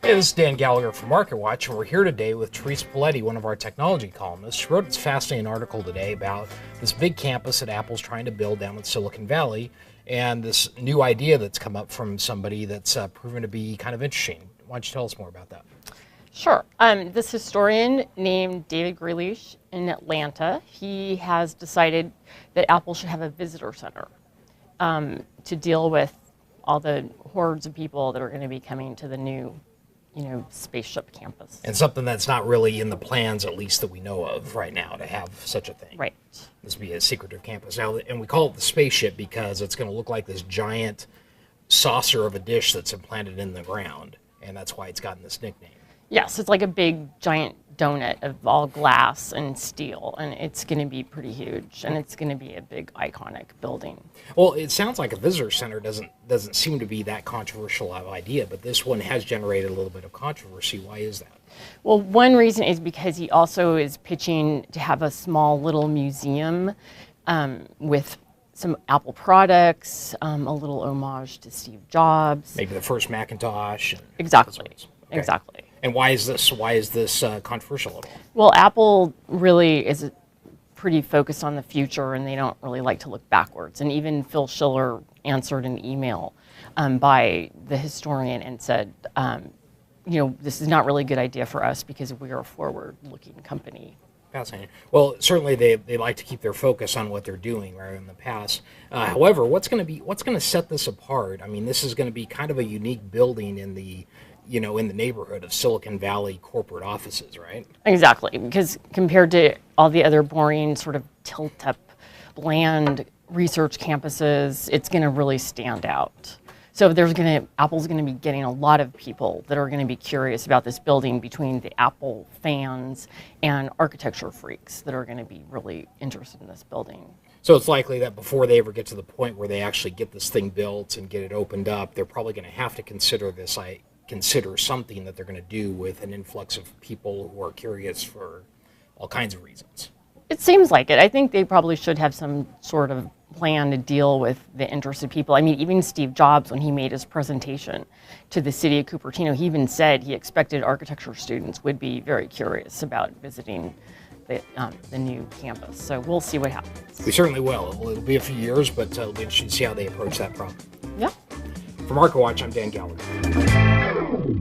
Hey, this is Dan Gallagher from MarketWatch, and we're here today with Teresa Paletti, one of our technology columnists. She wrote this fascinating article today about this big campus that Apple's trying to build down in Silicon Valley, and this new idea that's come up from somebody that's proven to be kind of interesting. Why don't you tell us more about that? Sure. This historian named David Grealish in Atlanta, he has decided that Apple should have a visitor center to deal with all the hordes of people that are going to be coming to the new Spaceship campus. And something that's not really in the plans, at least that we know of right now, to have such a thing. Right. This would be a secretive campus. Now, and we call it the Spaceship because it's going to look like this giant saucer of a dish that's implanted in the ground, and that's why it's gotten this nickname. Yes, it's like a big, giant donut of all glass and steel, and it's going to be pretty huge, and it's going to be a big, iconic building. Well, it sounds like a visitor center doesn't seem to be that controversial of idea, but this one has generated a little bit of controversy. Why is that? Well, one reason is because he also is pitching to have a small little museum with some Apple products, a little homage to Steve Jobs. Maybe the first Macintosh. Exactly. Okay. Exactly. And why is this controversial at all? Well, Apple really is pretty focused on the future, and they don't really like to look backwards. And even Phil Schiller answered an email by the historian and said, this is not really a good idea for us because we are a forward-looking company. Fascinating. Well, certainly they like to keep their focus on what they're doing rather than the past. However, what's going to set this apart? I mean, this is going to be kind of a unique building in the neighborhood of Silicon Valley corporate offices, right? Exactly, because compared to all the other boring sort of tilt-up, bland research campuses, it's going to really stand out. So Apple's going to be getting a lot of people that are going to be curious about this building between the Apple fans and architecture freaks that are going to be really interested in this building. So it's likely that before they ever get to the point where they actually get this thing built and get it opened up, they're probably going to have to consider something that they're going to do with an influx of people who are curious for all kinds of reasons. It seems like it. I think they probably should have some sort of plan to deal with the interested people. I mean, even Steve Jobs, when he made his presentation to the city of Cupertino, he even said he expected architecture students would be very curious about visiting the new campus. So we'll see what happens. We certainly will. It'll be a few years, but it'll be interesting to see how they approach that problem. Yeah. For MarketWatch, I'm Dan Gallagher.